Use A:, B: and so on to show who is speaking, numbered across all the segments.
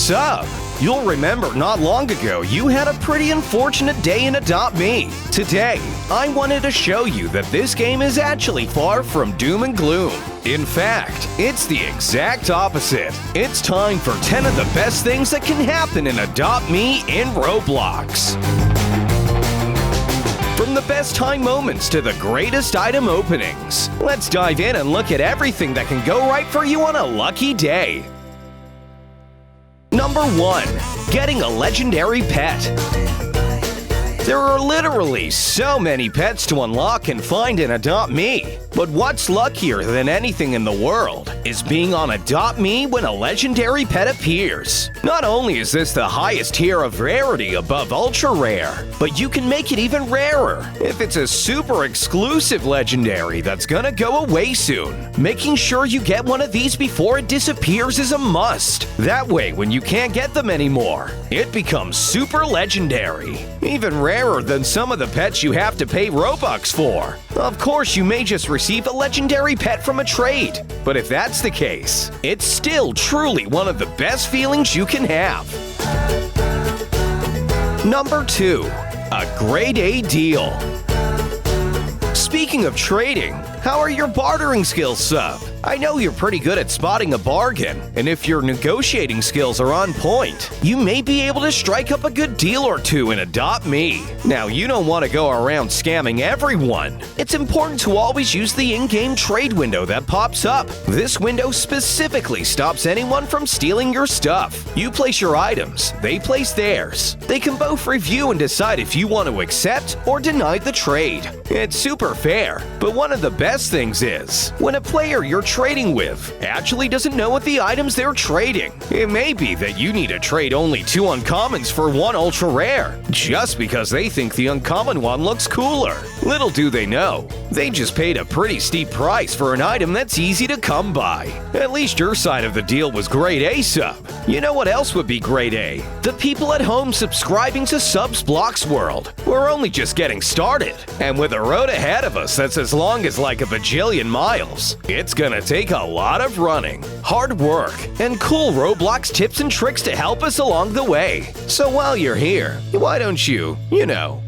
A: Sub, you'll remember not long ago you had a pretty unfortunate day in Adopt Me. Today, I wanted to show you that this game is actually far from doom and gloom. In fact, it's the exact opposite. It's time for 10 of the best things that can happen in Adopt Me in Roblox. From the best time moments to the greatest item openings, let's dive in and look at everything that can go right for you on a lucky day. Number 1. Getting a legendary pet. There are literally so many pets to unlock and find in Adopt Me. But what's luckier than anything in the world is being on Adopt Me when a legendary pet appears. Not only is this the highest tier of rarity above ultra rare, but you can make it even rarer if it's a super exclusive legendary that's gonna go away soon. Making sure you get one of these before it disappears is a must. That way, when you can't get them anymore, it becomes super legendary. Even rarer than some of the pets you have to pay Robux for. Of course, you may just receive a legendary pet from a trade, but if that's the case, it's still truly one of the best feelings you can have. Number 2. A grade A deal. Speaking of trading, how are your bartering skills, Sub? I know you're pretty good at spotting a bargain, and if your negotiating skills are on point, you may be able to strike up a good deal or two in Adopt Me. Now, you don't want to go around scamming everyone. It's important to always use the in-game trade window that pops up. This window specifically stops anyone from stealing your stuff. You place your items, they place theirs. They can both review and decide if you want to accept or deny the trade. It's super fair, but one of the best things is, when a player you're trading with actually doesn't know what the items they're trading. It may be that you need to trade only 2 uncommons for 1 ultra rare, just because they think the uncommon one looks cooler. Little do they know, they just paid a pretty steep price for an item that's easy to come by. At least your side of the deal was grade A, Sub. You know what else would be grade A? The people at home subscribing to Sub's Blox World. We're only just getting started, and with a road ahead of us that's as long as like a bajillion miles, it's gonna take a lot of running, hard work, and cool Roblox tips and tricks to help us along the way. So while you're here, why don't you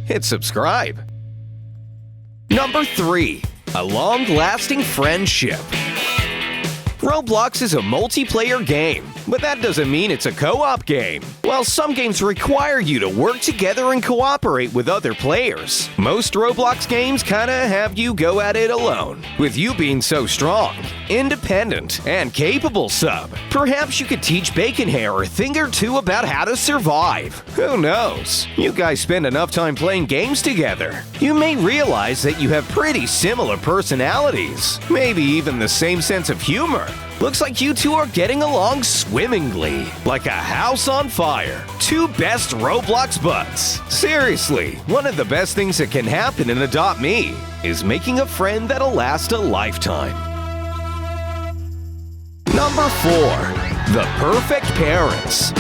A: hit subscribe. Number 3. A long-lasting friendship. Roblox is a multiplayer game, but that doesn't mean it's a co-op game. While some games require you to work together and cooperate with other players, most Roblox games kinda have you go at it alone. With you being so strong, independent, and capable, Sub, perhaps you could teach Bacon Hair a thing or two about how to survive. Who knows? You guys spend enough time playing games together, you may realize that you have pretty similar personalities, maybe even the same sense of humor. Looks like you two are getting along swimmingly, like a house on fire. 2 best Roblox buds. Seriously, one of the best things that can happen in Adopt Me is making a friend that'll last a lifetime. Number 4. The perfect parents.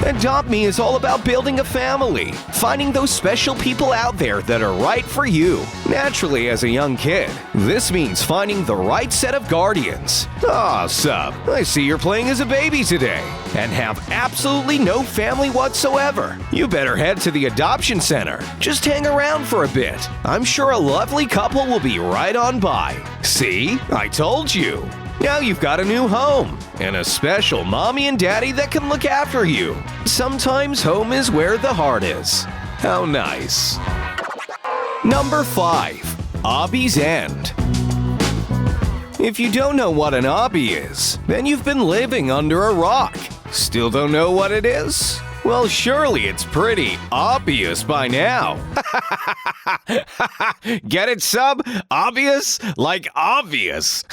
A: Adopt Me is all about building a family, finding those special people out there that are right for you. Naturally, as a young kid, this means finding the right set of guardians. Aw, Sub, I see you're playing as a baby today and have absolutely no family whatsoever. You better head to the adoption center. Just hang around for a bit. I'm sure a lovely couple will be right on by. See? I told you. Now you've got a new home, and a special mommy and daddy that can look after you. Sometimes home is where the heart is. How nice. Number 5. Obby's End. If you don't know what an obby is, then you've been living under a rock. Still don't know what it is? Well, surely it's pretty obvious by now. Get it, Sub? Obvious? Like obvious.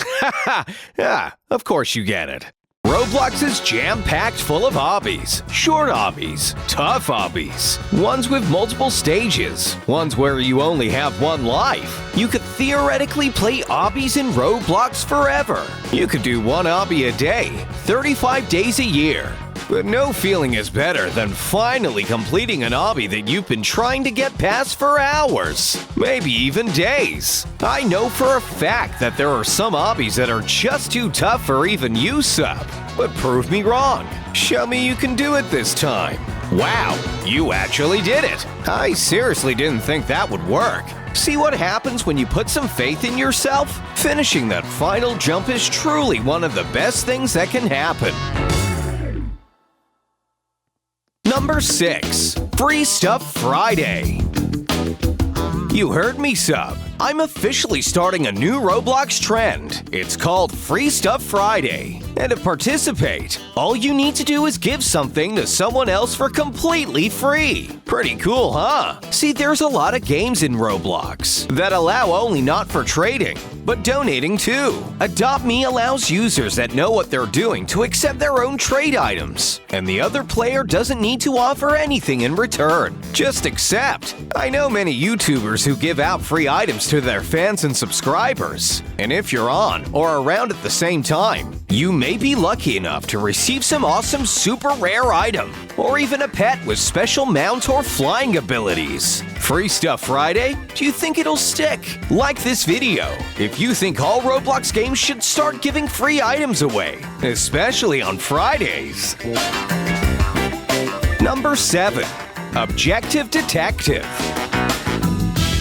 A: Yeah, of course you get it. Roblox is jam-packed full of obbies. Short obbies, tough obbies, ones with multiple stages, ones where you only have 1 life. You could theoretically play obbies in Roblox forever. You could do 1 obby a day, 35 days a year. But no feeling is better than finally completing an obby that you've been trying to get past for hours, maybe even days. I know for a fact that there are some obbies that are just too tough for even you, Sub, but prove me wrong. Show me you can do it this time. Wow, you actually did it. I seriously didn't think that would work. See what happens when you put some faith in yourself? Finishing that final jump is truly one of the best things that can happen. Number 6. Free Stuff Friday. You heard me, sub. I'm officially starting a new Roblox trend. It's called Free Stuff Friday. And to participate, all you need to do is give something to someone else for completely free. Pretty cool, huh? See, there's a lot of games in Roblox that allow only not for trading, but donating too. Adopt Me allows users that know what they're doing to accept their own trade items, and the other player doesn't need to offer anything in return. Just accept. I know many YouTubers who give out free items to their fans and subscribers, and if you're on or around at the same time, you may be lucky enough to receive some awesome super rare item, or even a pet with special mount or flying abilities. Free Stuff Friday? Do you think it'll stick? Like this video if you think all Roblox games should start giving free items away, especially on Fridays. Number 7. Objective Detective.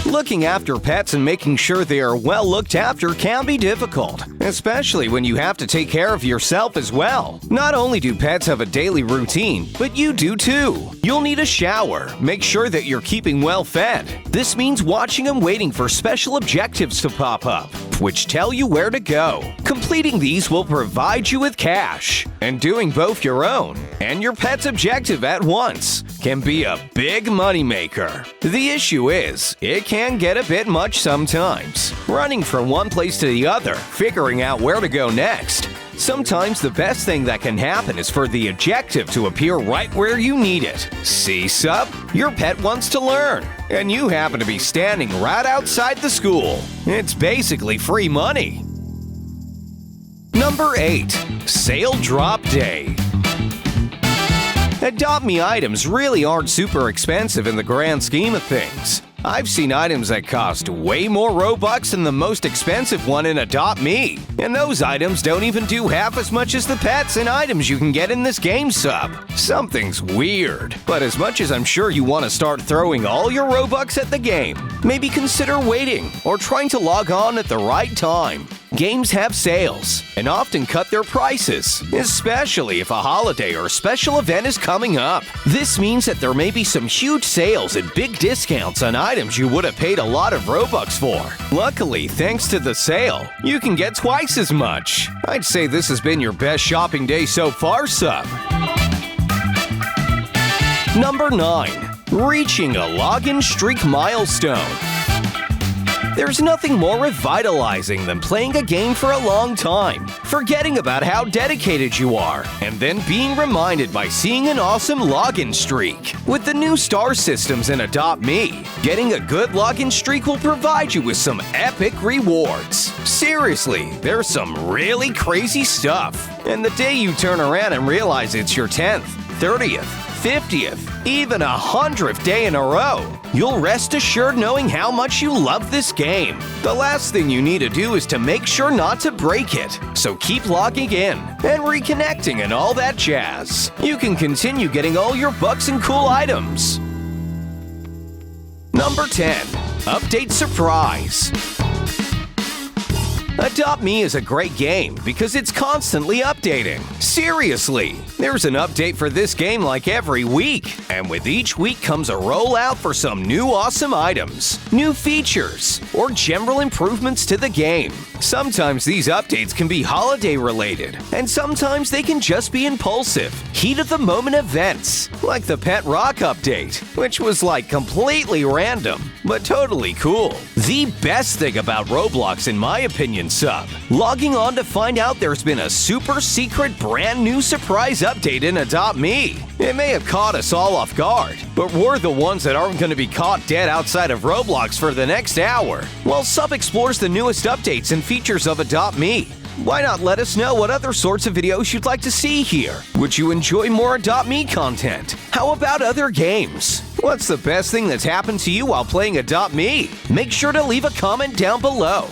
A: Looking after pets and making sure they are well looked after can be difficult, especially when you have to take care of yourself as well. Not only do pets have a daily routine, but you do too. You'll need a shower. Make sure that you're keeping well fed. This means watching and waiting for special objectives to pop up, which tell you where to go. Completing these will provide you with cash, and doing both your own and your pet's objective at once can be a big moneymaker. The issue is, it can get a bit much sometimes. Running from one place to the other, figuring out where to go next. Sometimes the best thing that can happen is for the objective to appear right where you need it. See, sub? Your pet wants to learn, and you happen to be standing right outside the school. It's basically free money. Number 8. Sale Drop Day. Adopt Me items really aren't super expensive in the grand scheme of things. I've seen items that cost way more Robux than the most expensive one in Adopt Me. And those items don't even do half as much as the pets and items you can get in this game, sub. Something's weird. But as much as I'm sure you want to start throwing all your Robux at the game, maybe consider waiting or trying to log on at the right time. Games have sales and often cut their prices, especially if a holiday or special event is coming up. This means that there may be some huge sales and big discounts on items you would have paid a lot of Robux for. Luckily, thanks to the sale, you can get twice as much. I'd say this has been your best shopping day so far, sub. Number 9. Reaching a login streak milestone. There's nothing more revitalizing than playing a game for a long time, forgetting about how dedicated you are, and then being reminded by seeing an awesome login streak. With the new star systems in Adopt Me, getting a good login streak will provide you with some epic rewards. Seriously, there's some really crazy stuff. And the day you turn around and realize it's your 10th, 30th, 50th, even 100th day in a row, you'll rest assured knowing how much you love this game. The last thing you need to do is to make sure not to break it, so keep logging in and reconnecting and all that jazz. You can continue getting all your bucks and cool items. Number 10. Update Surprise. Adopt Me is a great game because it's constantly updating. Seriously, there's an update for this game like every week, and with each week comes a rollout for some new awesome items, new features, or general improvements to the game. Sometimes these updates can be holiday related, and sometimes they can just be impulsive, heat-of-the-moment events, like the Pet Rock update, which was like completely random, but totally cool. The best thing about Roblox, in my opinion, sub, logging on to find out there's been a super secret brand new surprise update in Adopt Me. It may have caught us all off guard, but we're the ones that aren't going to be caught dead outside of Roblox for the next hour, while Sub explores the newest updates and features of Adopt Me. Why not let us know what other sorts of videos you'd like to see here? Would you enjoy more Adopt Me content? How about other games? What's the best thing that's happened to you while playing Adopt Me? Make sure to leave a comment down below.